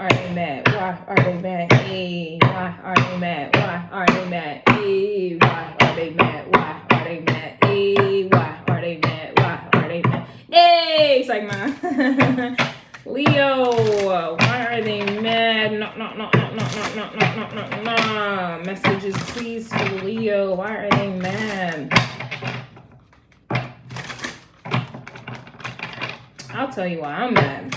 are they mad? Why are they mad? Hey, why are they mad? Why are they mad? Hey, why are they mad? Why are they mad? Hey, why are they mad? Why are they mad? Hey, it's like man. Leo, why are they mad? No. Messages, please, for Leo. Why are they mad? I'll tell you why I'm mad,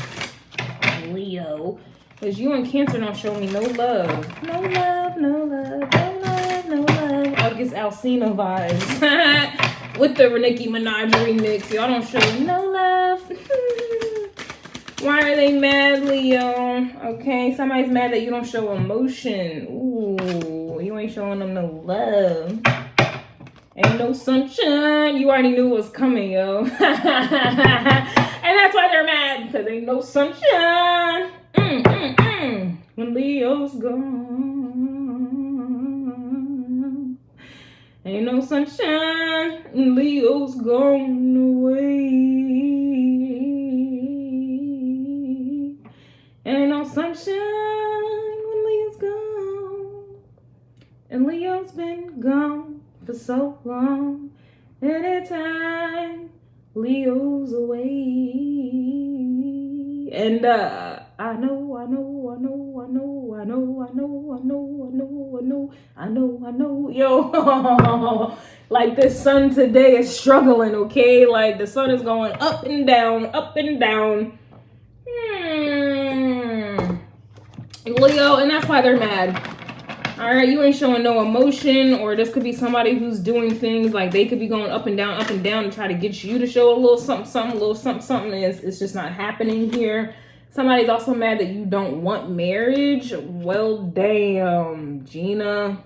Leo. Because you and Cancer don't show me no love. No love, no love, no love, no love. August Alsina vibes. With the Nicki Minaj remix. Y'all don't show me no love. Why are they mad, Leo? Okay, somebody's mad that you don't show emotion. Ooh, you ain't showing them no love. Ain't no sunshine. You already knew it was coming, yo. And that's why they're mad, because ain't no sunshine. When Leo's gone. Ain't no sunshine when Leo's gone away. Ain't no sunshine when Leo's gone. And Leo's been gone for so long. Anytime Leo's away. And I know. Yo, like this sun today is struggling, okay? Like the sun is going up and down, up and down. Leo, and that's why they're mad. All right, you ain't showing no emotion, or this could be somebody who's doing things like they could be going up and down to try to get you to show a little something, a little something. It's just not happening here. Somebody's also mad that you don't want marriage. Well, damn, Gina.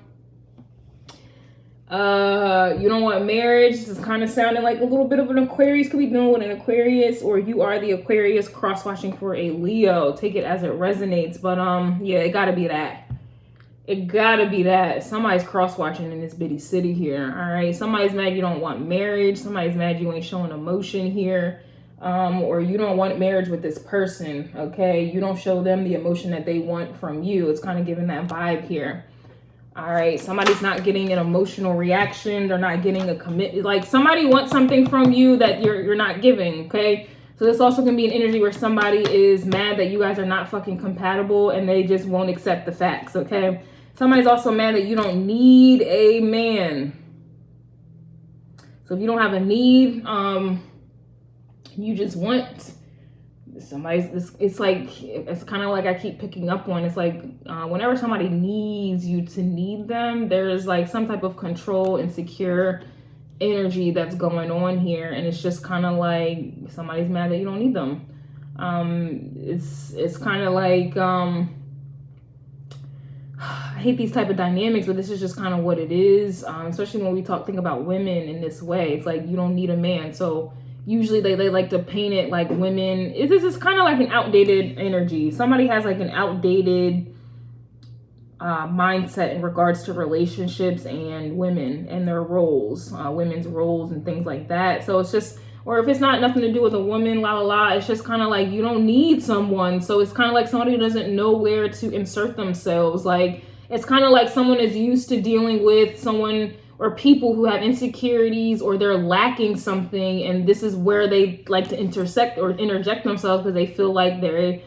You don't want marriage. This is kind of sounding like a little bit of an Aquarius. Could be dealing with an Aquarius, or you are the Aquarius cross-watching for a Leo. Take it as it resonates. But yeah, it gotta be that. It gotta be that. Somebody's cross-watching in this bitty city here. All right. Somebody's mad you don't want marriage. Somebody's mad you ain't showing emotion here. Or you don't want marriage with this person. Okay. You don't show them the emotion that they want from you. It's kind of giving that vibe here. All right, somebody's not getting an emotional reaction. They're not getting a commitment. Like somebody wants something from you that you're not giving, okay? So this also can be an energy where somebody is mad that you guys are not fucking compatible and they just won't accept the facts, okay? Somebody's also mad that you don't need a man. So if you don't have a need, you just want somebody's, it's like, it's kind of like I keep picking up on, it's like whenever somebody needs you to need them, there's like some type of control and secure energy that's going on here, and it's just kind of like somebody's mad that you don't need them. It's kind of like I hate these type of dynamics, but this is just kind of what it is, especially when we think about women in this way. It's like you don't need a man. So usually they like to paint it like women. This is kind of like an outdated energy. Somebody has like an outdated mindset in regards to relationships and women and their roles, women's roles and things like that. So it's just, or if it's not nothing to do with a woman, it's just kind of like you don't need someone. So it's kind of like somebody who doesn't know where to insert themselves. Like it's kind of like someone is used to dealing with someone or people who have insecurities, or they're lacking something, and this is where they like to intersect or interject themselves because they feel like they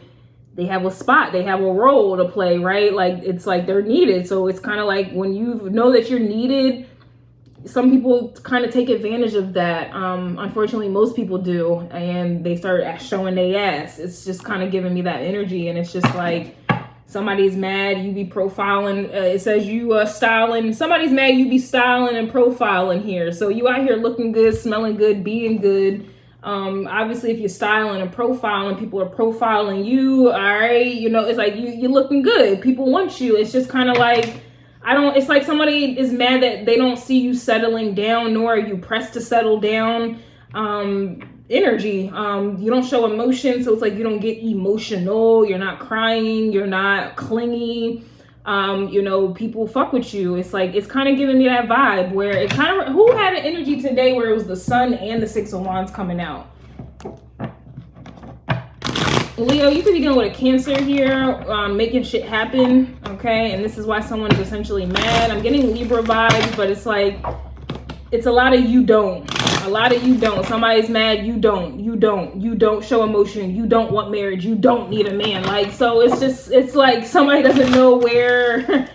have a spot, they have a role to play, right? Like it's like they're needed. So it's kind of like when you know that you're needed, some people kind of take advantage of that. Unfortunately, most people do, and they start showing their ass. It's just kind of giving me that energy, and it's just like somebody's mad you be profiling. It says you styling. Somebody's mad you be styling and profiling here. So you out here looking good, smelling good, being good. Obviously, if you're styling and profiling, people are profiling you. All right, you know, it's like you're looking good. People want you. It's just kind of like it's like somebody is mad that they don't see you settling down, nor are you pressed to settle down. Energy. You don't show emotion, so it's like you don't get emotional. You're not crying. You're not clingy. You know, people fuck with you. It's like, it's kind of giving me that vibe where it kind of, who had an energy today where it was the Sun and the Six of Wands coming out? Leo, you could be dealing with a Cancer here, making shit happen, okay? And this is why someone's essentially mad. I'm getting Libra vibes, but it's like, it's a lot of you don't. A lot of you don't. Somebody's mad, you don't. You don't show emotion. You don't want marriage. You don't need a man. Like, so it's just, it's like somebody doesn't know where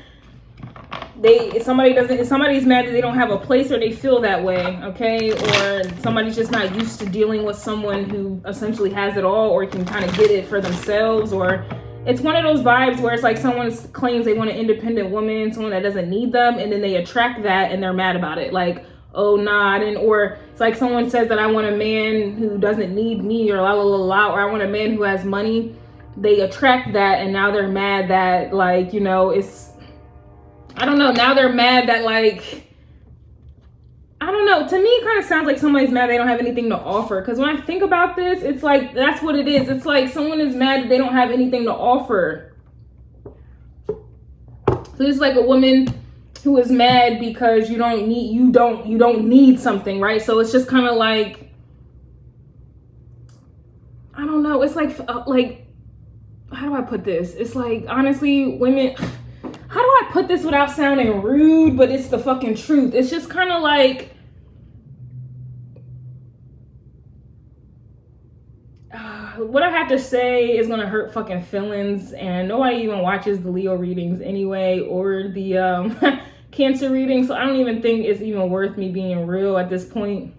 somebody's mad that they don't have a place, or they feel that way, okay? Or somebody's just not used to dealing with someone who essentially has it all, or can kind of get it for themselves. Or it's one of those vibes where it's like someone claims they want an independent woman, someone that doesn't need them, and then they attract that and they're mad about it. Like, oh nah, I didn't. Or it's like someone says that I want a man who doesn't need me, or la la la la, or I want a man who has money. They attract that, and now they're mad that, like, you know, it's, I don't know. Now they're mad that, like, I don't know. To me, it kind of sounds like somebody's mad they don't have anything to offer. Because when I think about this, it's like, that's what it is. It's like someone is mad that they don't have anything to offer. So it's like a woman who is mad because you don't need something, right? So it's just kind of like, I don't know. It's like, how do I put this? It's like, honestly, women, how do I put this without sounding rude, but it's the fucking truth. It's just kind of like, what I have to say is gonna hurt fucking feelings, and nobody even watches the Leo readings anyway, or the Cancer readings, so I don't even think it's even worth me being real at this point.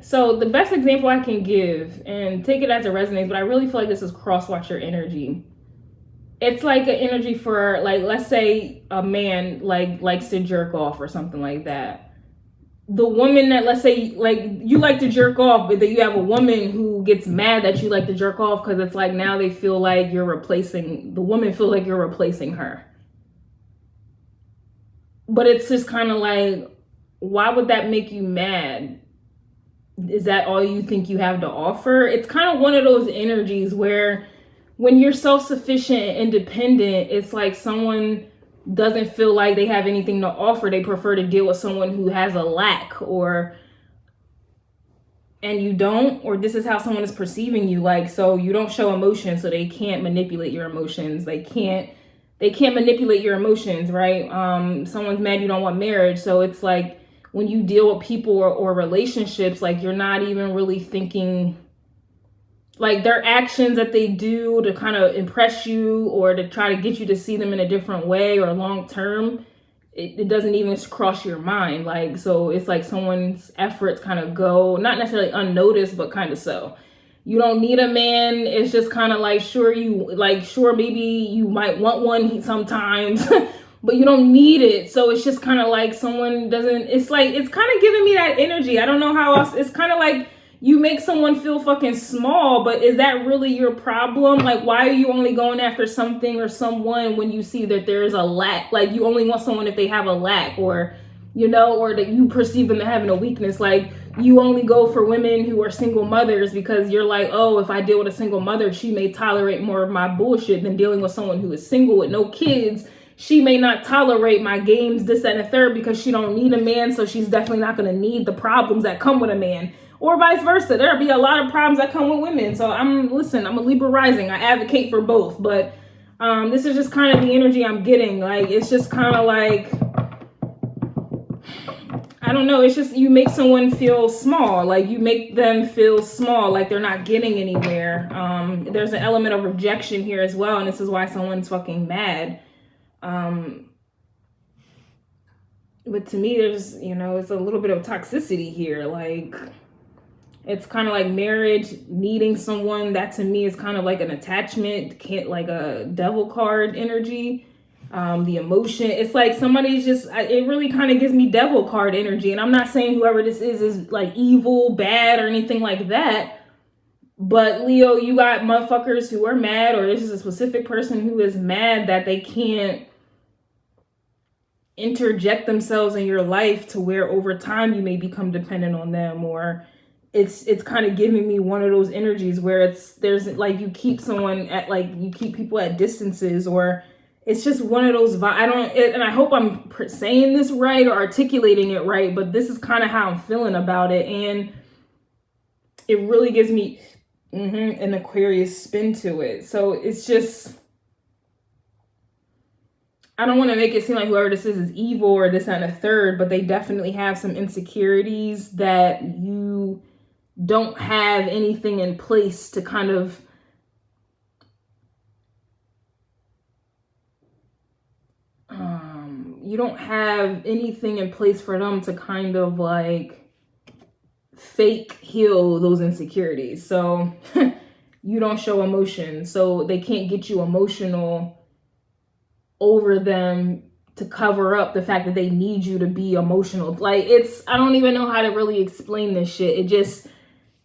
So the best example I can give, and take it as it resonates, but I really feel like this is cross-watcher energy. It's like an energy for, like, let's say a man like likes to jerk off or something like that. The woman that, let's say, like, you like to jerk off, but then you have a woman who gets mad that you like to jerk off, because it's like now they feel like you're replacing, the woman feels like you're replacing her. But it's just kind of like, why would that make you mad? Is that all you think you have to offer? It's kind of one of those energies where when you're self-sufficient and independent, it's like someone doesn't feel like they have anything to offer. They prefer to deal with someone who has a lack, and you don't, or this is how someone is perceiving you. Like, so you don't show emotion, so they can't manipulate your emotions. They can't manipulate your emotions, right? Someone's mad you don't want marriage, so it's like, when you deal with people or relationships, like, you're not even really thinking, like, their actions that they do to kind of impress you or to try to get you to see them in a different way or long term, it doesn't even cross your mind. Like, so it's like someone's efforts kind of go, not necessarily unnoticed, but kind of so. You don't need a man. It's just kind of like, sure, maybe you might want one sometimes, but you don't need it. So it's just kind of like someone doesn't, it's like, it's kind of giving me that energy. I don't know how else. It's kind of like you make someone feel fucking small, but is that really your problem? Like, why are you only going after something or someone when you see that there is a lack? Like, you only want someone if they have a lack, or, you know, or that you perceive them as having a weakness. Like, you only go for women who are single mothers because you're like, oh, if I deal with a single mother, she may tolerate more of my bullshit than dealing with someone who is single with no kids. She may not tolerate my games, this, that, and the third, because she don't need a man. So she's definitely not going to need the problems that come with a man, or vice versa. There'll be a lot of problems that come with women. So I'm a Libra rising. I advocate for both, but this is just kind of the energy I'm getting. Like, it's just kind of like, I don't know. It's just, you make someone feel small. Like, you make them feel small, like they're not getting anywhere. There's an element of rejection here as well. And this is why someone's fucking mad. But to me, there's, you know, it's a little bit of toxicity here. Like, it's kind of like marriage, needing someone. That to me is kind of like an attachment, like a devil card energy. The emotion, it's like somebody's just, it really kind of gives me devil card energy. And I'm not saying whoever this is like evil, bad, or anything like that. But Leo, you got motherfuckers who are mad, or this is a specific person who is mad that they can't interject themselves in your life to where over time you may become dependent on them. Or it's kind of giving me one of those energies where there's like, you keep someone at, like, you keep people at distances, or it's just one of those and I hope I'm saying this right or articulating it right, but this is kind of how I'm feeling about it. And it really gives me an Aquarius spin to it. So it's just, I don't want to make it seem like whoever this is evil or this and a third, but they definitely have some insecurities that you don't have anything in place to kind of you don't have anything in place for them to kind of like fake heal those insecurities. So you don't show emotion, so they can't get you emotional over them to cover up the fact that they need you to be emotional. Like, I don't even know how to really explain this shit.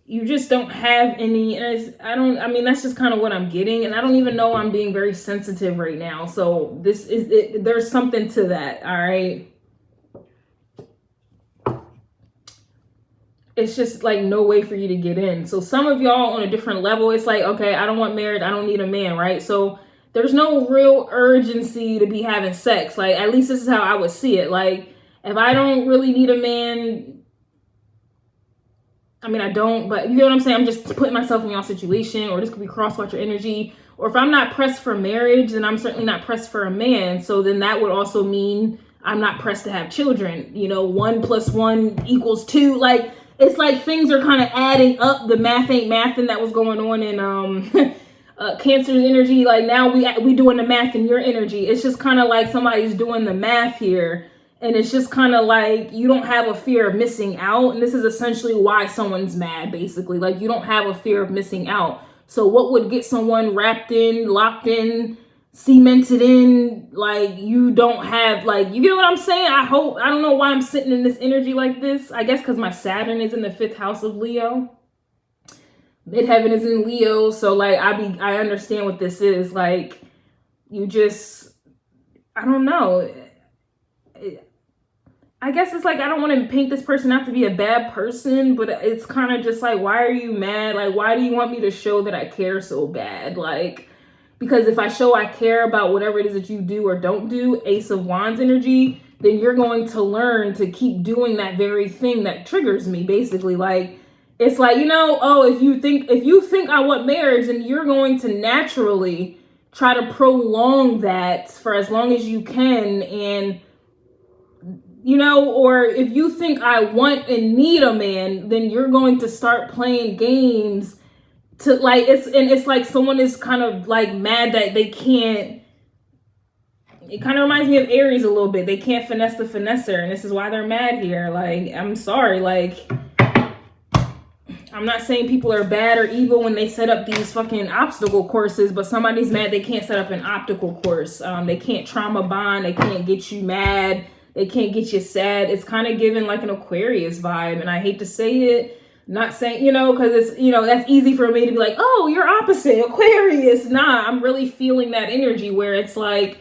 You just don't have any, and I mean, that's just kind of what I'm getting. And I don't even know I'm being very sensitive right now. So there's something to that. All right. It's just like no way for you to get in. So some of y'all on a different level, it's like, okay, I don't want marriage. I don't need a man. Right. So there's no real urgency to be having sex. Like, at least this is how I would see it. Like, if I don't really need a man, I mean, I don't, but you know what I'm saying? I'm just putting myself in y'all situation, or this could be cross-watcher energy. Or if I'm not pressed for marriage, then I'm certainly not pressed for a man. So then that would also mean I'm not pressed to have children. You know, 1 + 1 = 2. Like, it's like things are kind of adding up. The math ain't mathing that was going on in Cancer's energy. Like, now we doing the math in your energy. It's just kind of like somebody's doing the math here. And it's just kind of like you don't have a fear of missing out. And this is essentially why someone's mad, basically. Like, you don't have a fear of missing out. So what would get someone wrapped in, locked in, cemented in? Like, you don't have, like, you get what I'm saying? I don't know why I'm sitting in this energy like this. I guess because my Saturn is in the 5th house of Leo. Midheaven is in Leo. So, like, I understand what this is. Like, you just, I don't know. I guess it's like, I don't want to paint this person out to be a bad person, but it's kind of just like, why are you mad? Like, why do you want me to show that I care so bad? Like, because if I show I care about whatever it is that you do or don't do, Ace of Wands energy, then you're going to learn to keep doing that very thing that triggers me, basically. Like, it's like, you know, oh, if you think I want marriage, then you're going to naturally try to prolong that for as long as you can. And you know, or if you think I want and need a man, then you're going to start playing games to like, it's like someone is kind of like mad that they can't, it kind of reminds me of Aries a little bit. They can't finesse the finesser, and this is why they're mad here. Like, I'm sorry, like, I'm not saying people are bad or evil when they set up these fucking obstacle courses, but somebody's mad they can't set up an obstacle course. They can't trauma bond. They can't get you mad. They can't get you sad. It's kind of giving like an Aquarius vibe. And I hate to say it, not saying, you know, because it's, you know, that's easy for me to be like, oh, you're opposite, Aquarius. Nah, I'm really feeling that energy where it's like,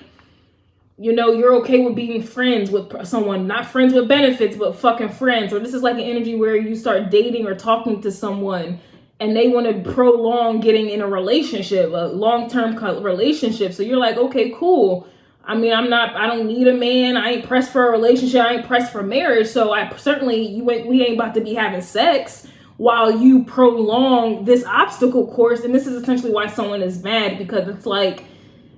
you know, you're okay with being friends with someone, not friends with benefits, but fucking friends. Or this is like an energy where you start dating or talking to someone and they want to prolong getting in a relationship, a long-term relationship. So you're like, okay, cool. I mean, I don't need a man. I ain't pressed for a relationship. I ain't pressed for marriage. So we ain't about to be having sex while you prolong this obstacle course. And this is essentially why someone is mad, because it's like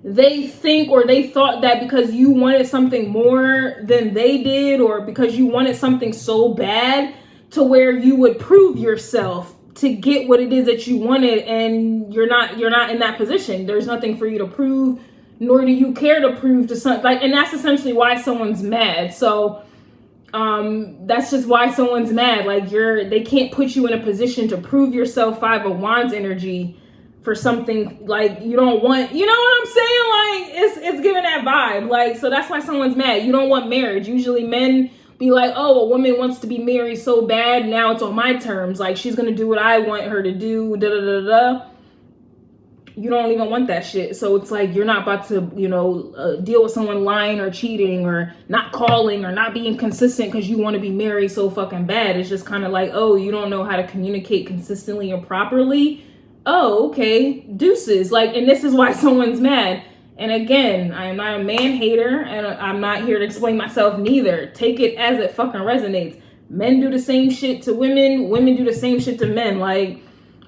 they think or they thought that because you wanted something more than they did, or because you wanted something so bad to where you would prove yourself to get what it is that you wanted. And you're not in that position. There's nothing for you to prove, nor do you care to prove to some, like, and that's essentially why someone's mad. So that's just why someone's mad. Like, they can't put you in a position to prove yourself, 5 of Wands energy, for something like you don't want, you know what I'm saying? Like, it's giving that vibe. Like, so that's why someone's mad. You don't want marriage. Usually men be like, oh, a woman wants to be married so bad, now it's on my terms. Like, she's gonna do what I want her to do, da da da da. You don't even want that shit. So it's like, you're not about to, you know, deal with someone lying or cheating or not calling or not being consistent because you want to be married so fucking bad. It's just kind of like, oh, you don't know how to communicate consistently and properly. Oh, okay, deuces. Like, and this is why someone's mad. And again, I am not a man hater, and I'm not here to explain myself neither. Take it as it fucking resonates. Men do the same shit to women. Women do the same shit to men. Like,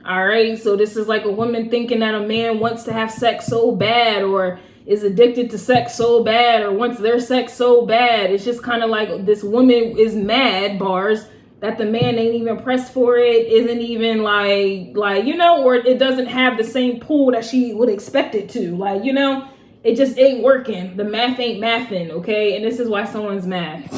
all right, so this is like a woman thinking that a man wants to have sex so bad, or is addicted to sex so bad, or wants their sex so bad. It's just kind of like this woman is mad, bars, that the man ain't even pressed for it, isn't even like, you know, or it doesn't have the same pull that she would expect it to. Like, you know, it just ain't working. The math ain't mathing, okay? And this is why someone's mad.